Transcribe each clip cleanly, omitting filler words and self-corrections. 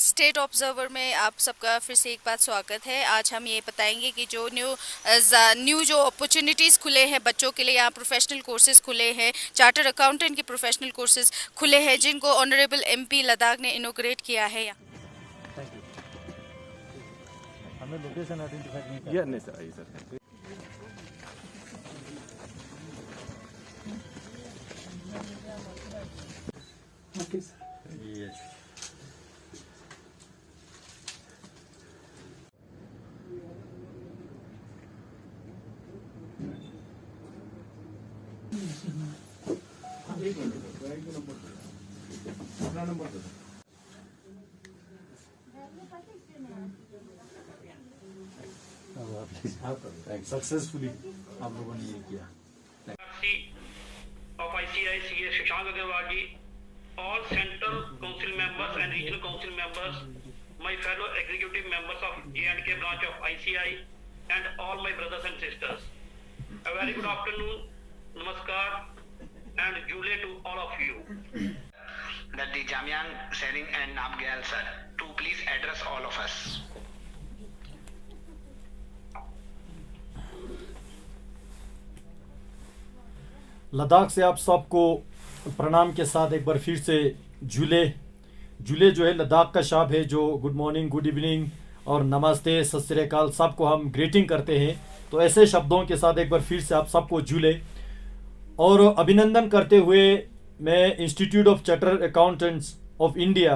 State observer में आप सबका फिर से एक बार स्वागत है। आज हम ये बताएंगे कि जो न्यू जो अपॉर्चुनिटीज़ खुले हैं बच्चों के लिए, यहाँ प्रोफेशनल कोर्सेज खुले हैं, चार्टर्ड अकाउंटेंट के प्रोफेशनल कोर्सेज खुले हैं जिनको ऑनरेबल एमपी लद्दाख ने इनोग्रेट किया है। Thank you. हमें लोकेशन आइडेंटिफाई नहीं या नहीं सर, आइए सर। Okay sir. यस। अपना नंबर दो। सक्सेसफुली आप लोगों ने ये किया। of ICICA Shashank Agarwal ji, all central council members and regional council members, my fellow executive members of J&K branch of ICI, and all my brothers and sisters. A very good afternoon, namaskar, and jule to all of you. That the Jamyang Sering and Nabgyal sir to please address all of us. Ladakh से आप सबको प्रणाम के साथ एक बार फिर से जुले जो है लद्दाख का शब्द है, जो गुड मॉर्निंग, गुड इवनिंग और नमस्ते, सत श्री अकाल सबको हम ग्रीटिंग करते हैं। तो ऐसे शब्दों के साथ एक बार फिर से आप सबको जुले और अभिनंदन करते हुए मैं institute of chartered accountants of India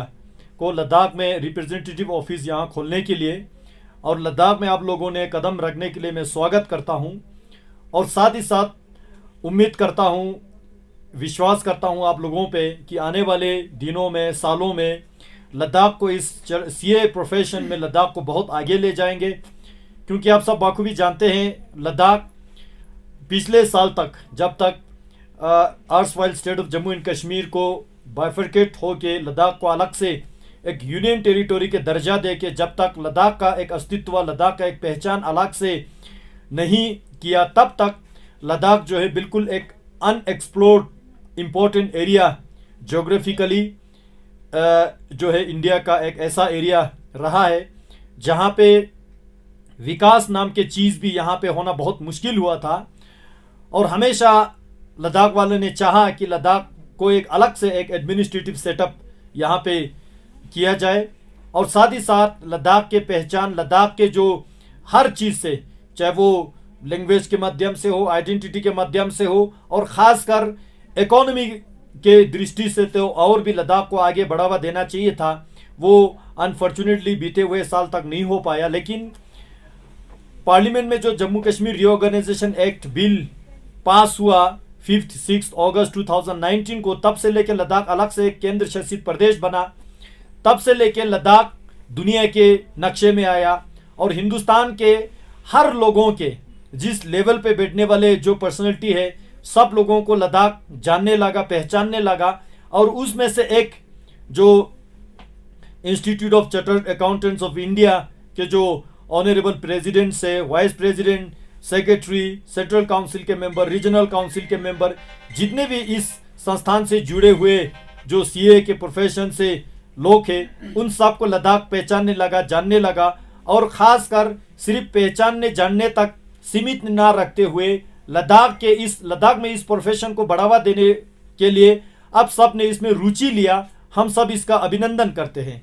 को लद्दाख में रिप्रेजेंटेटिव ऑफिस यहाँ खोलने के लिए और लद्दाख में आप लोगों ने कदम रखने के लिए मैं स्वागत करता हूँ और साथ ही साथ उम्मीद करता हूँ, विश्वास करता हूँ आप लोगों पे कि आने वाले दिनों में, सालों में लद्दाख को इस सीए प्रोफेशन में लद्दाख को बहुत आगे ले जाएंगे। क्योंकि आप सब बखूबी जानते हैं लद्दाख पिछले साल तक, जब तक erstwhile state of Jammu and Kashmir को बाइफरकेट हो के लद्दाख को अलग से एक यूनियन टेरिटोरी के दर्जा दे के जब तक लद्दाख का एक अस्तित्व, लद्दाख का एक पहचान अलग से नहीं किया, तब तक लद्दाख जो है बिल्कुल एक अनएक्सप्लोर्ड इम्पोर्टेंट एरिया जोग्राफिकली जो है इंडिया का एक ऐसा एरिया रहा है जहाँ पे विकास नाम के चीज़ भी यहाँ पे होना बहुत मुश्किल हुआ था। और हमेशा लद्दाख वालों ने चाहा कि लद्दाख को एक अलग से एक एडमिनिस्ट्रेटिव सेटअप यहाँ पे किया जाए और साथ ही साथ लद्दाख के पहचान, लद्दाख के जो हर चीज़ से, चाहे वो लैंग्वेज के माध्यम से हो, आइडेंटिटी के माध्यम से हो और ख़ासकर इकोनॉमी के दृष्टि से तो और भी लद्दाख को आगे बढ़ावा देना चाहिए था। वो अनफॉर्चुनेटली बीते हुए साल तक नहीं हो पाया। लेकिन पार्लियामेंट में जो Jammu Kashmir reorganisation act bill pass हुआ 5-6 अगस्त 2019 को, तब से लेकर लद्दाख अलग से एक केंद्र शासित प्रदेश बना। तब से लेकर लद्दाख दुनिया के नक्शे में आया और हिंदुस्तान के हर लोगों के, जिस लेवल पे बैठने वाले जो पर्सनैलिटी है, सब लोगों को लद्दाख जानने लगा, पहचानने लगा। और उसमें से एक जो institute of chartered accountants of India के जो ऑनरेबल प्रेसिडेंट से, vice president, secretary, central council के मेंबर, रीजनल काउंसिल के मेंबर, जितने भी इस संस्थान से जुड़े हुए जो सीए के प्रोफेशन से लोग हैं, उन सबको लद्दाख पहचानने लगा, जानने लगा। और ख़ासकर सिर्फ पहचानने जानने तक सीमित ना रखते हुए लद्दाख में इस प्रोफेशन को बढ़ावा देने के लिए अब सब ने इसमें रुचि लिया। हम सब इसका अभिनंदन करते हैं।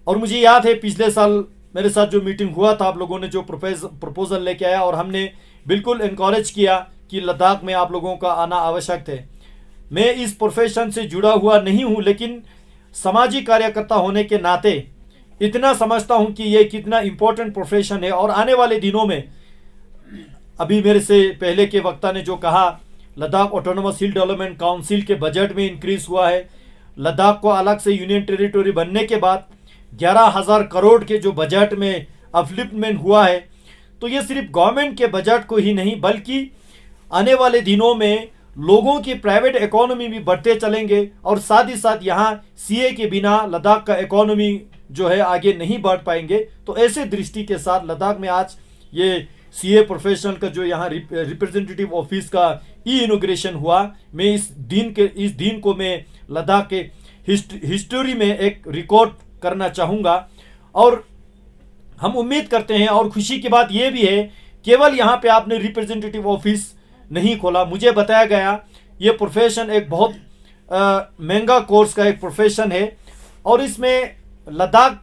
और मुझे याद है पिछले साल मेरे साथ जो मीटिंग हुआ था, आप लोगों ने जो प्रपोजल लेके आया और हमने बिल्कुल इनकरेज किया कि लद्दाख में आप लोगों का आना आवश्यक है। मैं इस प्रोफेशन से जुड़ा हुआ नहीं हूँ, लेकिन सामाजिक कार्यकर्ता होने के नाते इतना समझता हूँ कि ये कितना इम्पोर्टेंट प्रोफेशन है। और आने वाले दिनों में, अभी मेरे से पहले के वक्ता ने जो कहा, लद्दाख ऑटोनोमस हिल डेवलपमेंट काउंसिल के बजट में इंक्रीज हुआ है। लद्दाख को अलग से यूनियन टेरिटोरी बनने के बाद 11,000 करोड़ के जो बजट में अपलिफ्टमेंट हुआ है, तो ये सिर्फ गवर्नमेंट के बजट को ही नहीं बल्कि आने वाले दिनों में लोगों की प्राइवेट इकोनॉमी भी बढ़ते चलेंगे। और साथ ही साथ यहाँ सीए के बिना लद्दाख का इकोनॉमी जो है आगे नहीं बढ़ पाएंगे। तो ऐसे दृष्टि के साथ लद्दाख में आज ये सीए प्रोफेशनल का जो यहाँ रिप्रेजेंटेटिव ऑफिस का इनॉग्रेशन हुआ, मैं इस दिन को मैं लद्दाख के हिस्ट्री में एक रिकॉर्ड करना चाहूँगा। और हम उम्मीद करते हैं, और खुशी की बात यह भी है, केवल यहाँ पे आपने रिप्रेजेंटेटिव ऑफिस नहीं खोला, मुझे बताया गया ये प्रोफेशन एक बहुत महंगा कोर्स का एक प्रोफेशन है, और इसमें लद्दाख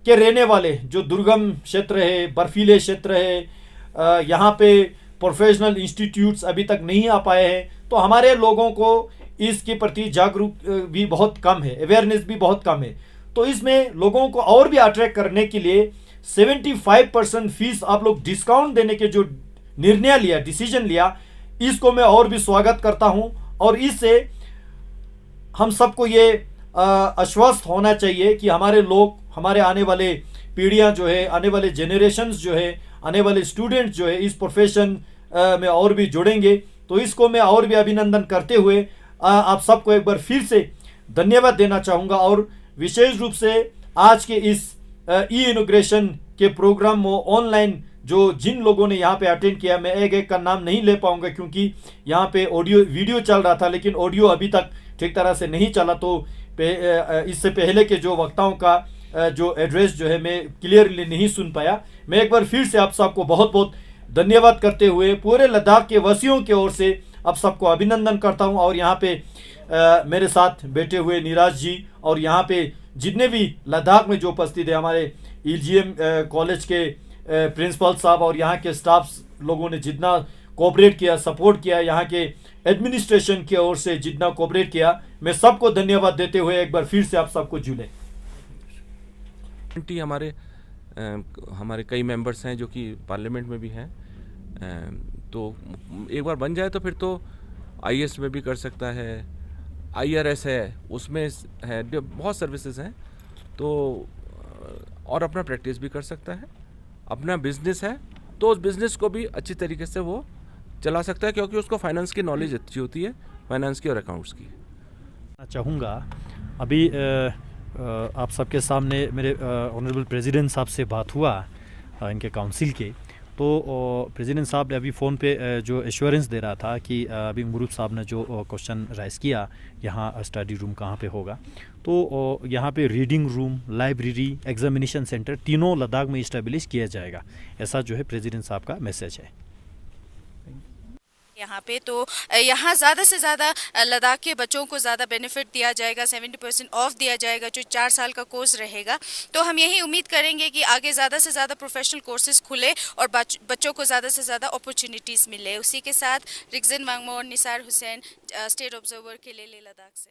के रहने वाले जो दुर्गम क्षेत्र है, बर्फीले क्षेत्र है, यहाँ पे प्रोफेशनल इंस्टीट्यूट्स अभी तक नहीं आ पाए हैं, तो हमारे लोगों को इसके प्रति जागरूक भी बहुत कम है, अवेयरनेस भी बहुत कम है। तो इसमें लोगों को और भी अट्रैक्ट करने के लिए 75% फीस आप लोग डिस्काउंट देने के जो निर्णय लिया, डिसीजन लिया, इसको मैं और भी स्वागत करता हूँ। और इससे हम सबको ये आश्वस्त होना चाहिए कि हमारे लोग, हमारे आने वाले पीढ़ियाँ जो है, आने वाले जेनरेशन्स जो है, आने वाले स्टूडेंट्स जो है इस प्रोफेशन में और भी जुड़ेंगे। तो इसको मैं और भी अभिनंदन करते हुए आप सबको एक बार फिर से धन्यवाद देना चाहूँगा। और विशेष रूप से आज के इस ई इनॉग्रेशन के प्रोग्राम में ऑनलाइन जो जिन लोगों ने यहाँ पे अटेंड किया, मैं एक एक का नाम नहीं ले पाऊंगा क्योंकि यहाँ पे ऑडियो वीडियो चल रहा था, लेकिन ऑडियो अभी तक ठीक तरह से नहीं चला, तो इससे पहले के जो वक्ताओं का जो एड्रेस जो है मैं क्लियरली नहीं सुन पाया। मैं एक बार फिर से आप सबको बहुत बहुत धन्यवाद करते हुए पूरे लद्दाख के वासियों की ओर से आप सबको अभिनंदन करता हूँ। और यहाँ पे मेरे साथ बैठे हुए नीराज जी, और यहाँ पे जितने भी लद्दाख में जो उपस्थित है, हमारे EGM कॉलेज के प्रिंसिपल साहब और यहाँ के स्टाफ लोगों ने जितना कोऑपरेट किया, सपोर्ट किया, यहाँ के एडमिनिस्ट्रेशन की ओर से जितना कोऑपरेट किया, मैं सबको धन्यवाद देते हुए एक बार फिर से आप सबको जुले। हमारे कई मेंबर्स हैं जो कि पार्लियामेंट में भी हैं, तो एक बार बन जाए तो फिर तो IAS में भी कर सकता है, IRS है, उसमें है, बहुत सर्विसेज हैं, तो और अपना प्रैक्टिस भी कर सकता है। अपना बिजनेस है तो उस बिजनेस को भी अच्छी तरीके से वो चला सकता है, क्योंकि उसको फाइनेंस की नॉलेज अच्छी होती है, फाइनेंस की और अकाउंट्स की। चाहूँगा अभी आप सबके सामने मेरे ऑनरेबल प्रेसिडेंट साहब से बात हुआ इनके काउंसिल के, तो प्रेसिडेंट साहब ने अभी फ़ोन पे जो एश्योरेंस दे रहा था कि अभी मुरूब साहब ने जो क्वेश्चन राइज किया यहाँ स्टडी रूम कहाँ पे होगा, तो यहाँ पे reading room, library, examination centre तीनों लद्दाख में इस्टेब्लिश किया जाएगा, ऐसा जो है प्रेसिडेंट साहब का मैसेज है यहाँ पे। तो यहाँ ज़्यादा से ज़्यादा लद्दाख के बच्चों को ज़्यादा बेनिफिट दिया जाएगा, 70% ऑफ दिया जाएगा जो 4 साल का कोर्स रहेगा। तो हम यही उम्मीद करेंगे कि आगे ज़्यादा से ज़्यादा प्रोफेशनल कोर्सेज खुले और बच्चों को ज़्यादा से ज़्यादा अपॉर्चुनिटीज़ मिले। उसी के साथ रिक्जन वांगमो और निसार हुसैन, स्टेट ऑब्जर्वर के लिए लेह लद्दाख से।